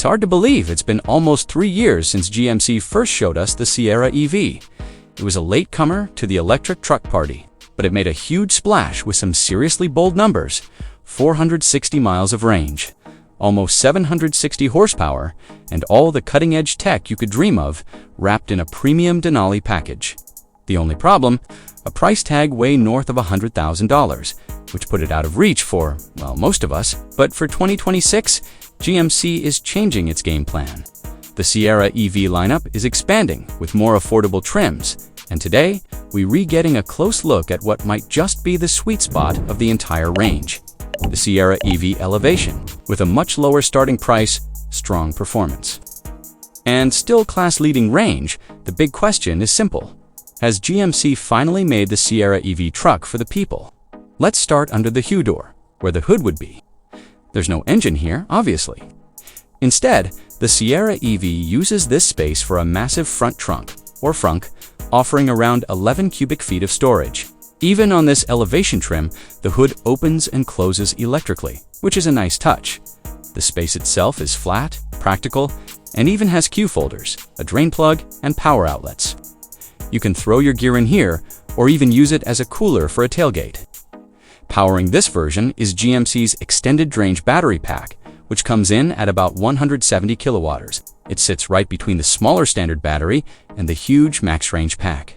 hard to believe it's been almost 3 years since GMC first showed us the Sierra EV. It was a latecomer to the electric truck party, but it made a huge splash with some seriously bold numbers: 460 miles of range, almost 760 horsepower, and all the cutting-edge tech you could dream of, wrapped in a premium Denali package. The only problem? A price tag way north of $100,000, which put it out of reach for, well, most of us. But for 2026, GMC is changing its game plan. The Sierra EV lineup is expanding with more affordable trims, and today, we're getting a close look at what might just be the sweet spot of the entire range: the Sierra EV Elevation, with a much lower starting price, strong performance, and still class-leading range. The big question is simple: has GMC finally made the Sierra EV truck for the people? Let's start under the HUD door, where the hood would be. There's no engine here, obviously. Instead, the Sierra EV uses this space for a massive front trunk, or frunk, offering around 11 cubic feet of storage. Even on this elevation trim, the hood opens and closes electrically, which is a nice touch. The space itself is flat, practical, and even has Q folders, a drain plug, and power outlets. You can throw your gear in here, or even use it as a cooler for a tailgate. Powering this version is GMC's extended range battery pack, which comes in at about 170 kilowatts. It sits right between the smaller standard battery and the huge max range pack.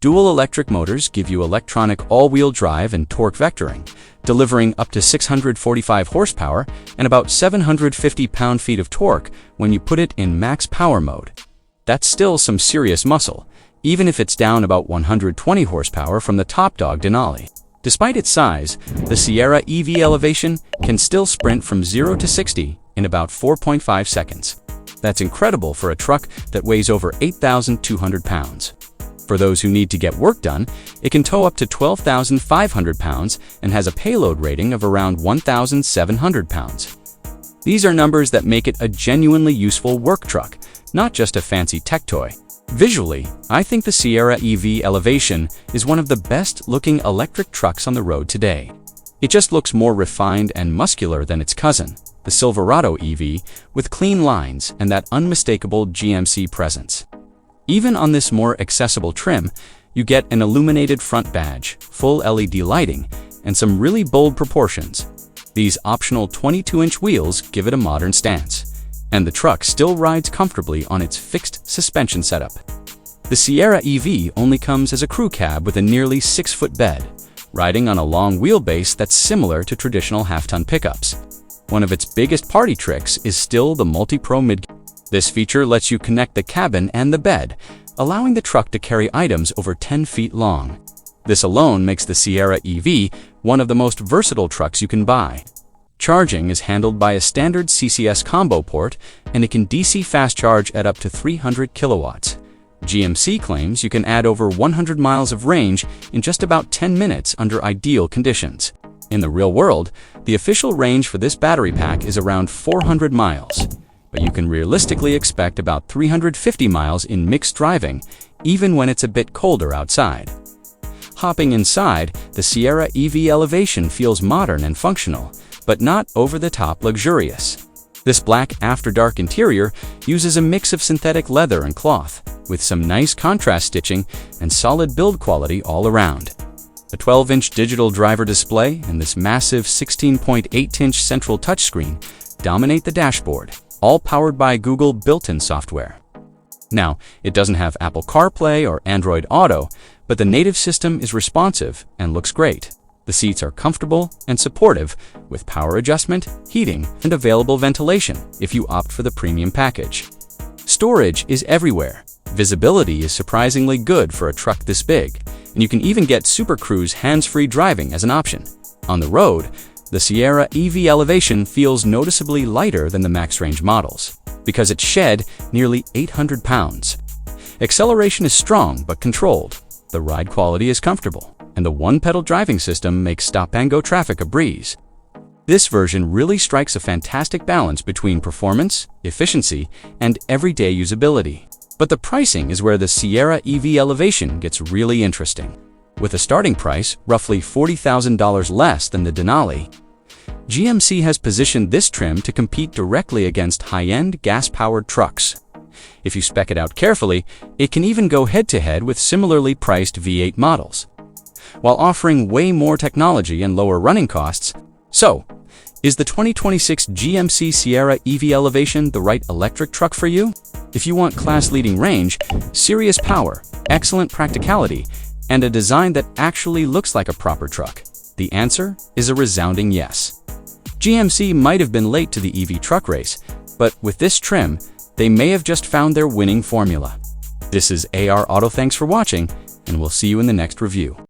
Dual electric motors give you electronic all-wheel drive and torque vectoring, delivering up to 645 horsepower and about 750 pound-feet of torque when you put it in max power mode. That's still some serious muscle, even if it's down about 120 horsepower from the top dog Denali. Despite its size, the Sierra EV Elevation can still sprint from 0 to 60 in about 4.5 seconds. That's incredible for a truck that weighs over 8,200 pounds. For those who need to get work done, it can tow up to 12,500 pounds and has a payload rating of around 1,700 pounds. These are numbers that make it a genuinely useful work truck, not just a fancy tech toy. Visually, I think the Sierra EV Elevation is one of the best-looking electric trucks on the road today. It just looks more refined and muscular than its cousin, the Silverado EV, with clean lines and that unmistakable GMC presence. Even on this more accessible trim, you get an illuminated front badge, full LED lighting, and some really bold proportions. These optional 22-inch wheels give it a modern stance, and the truck still rides comfortably on its fixed suspension setup. The Sierra EV only comes as a crew cab with a nearly 6-foot bed, riding on a long wheelbase that's similar to traditional half-ton pickups. One of its biggest party tricks is still the Multi-Pro mid. This feature lets you connect the cabin and the bed, allowing the truck to carry items over 10 feet long. This alone makes the Sierra EV one of the most versatile trucks you can buy. Charging is handled by a standard CCS combo port, and it can DC fast charge at up to 300 kilowatts. GMC claims you can add over 100 miles of range in just about 10 minutes under ideal conditions. In the real world, the official range for this battery pack is around 400 miles, but you can realistically expect about 350 miles in mixed driving, even when it's a bit colder outside. Hopping inside, the Sierra EV Elevation feels modern and functional, but not over-the-top luxurious. This black after-dark interior uses a mix of synthetic leather and cloth, with some nice contrast stitching and solid build quality all around. A 12-inch digital driver display and this massive 16.8-inch central touchscreen dominate the dashboard, all powered by Google built-in software. Now, it doesn't have Apple CarPlay or Android Auto, but the native system is responsive and looks great. The seats are comfortable and supportive, with power adjustment, heating, and available ventilation if you opt for the premium package. Storage is everywhere. Visibility is surprisingly good for a truck this big, and you can even get Super Cruise hands-free driving as an option. On the road, the Sierra EV Elevation feels noticeably lighter than the max-range models, because it shed nearly 800 pounds. Acceleration is strong but controlled, the ride quality is comfortable, and the one-pedal driving system makes stop-and-go traffic a breeze. This version really strikes a fantastic balance between performance, efficiency, and everyday usability. But the pricing is where the Sierra EV Elevation gets really interesting. With a starting price roughly $40,000 less than the Denali, GMC has positioned this trim to compete directly against high-end gas-powered trucks. If you spec it out carefully, it can even go head-to-head with similarly priced V8 models, while offering way more technology and lower running costs. So, is the 2026 GMC Sierra EV Elevation the right electric truck for you? If you want class-leading range, serious power, excellent practicality, and a design that actually looks like a proper truck, the answer is a resounding yes. GMC might have been late to the EV truck race, but with this trim, they may have just found their winning formula. This is AR Auto. Thanks for watching, and we'll see you in the next review.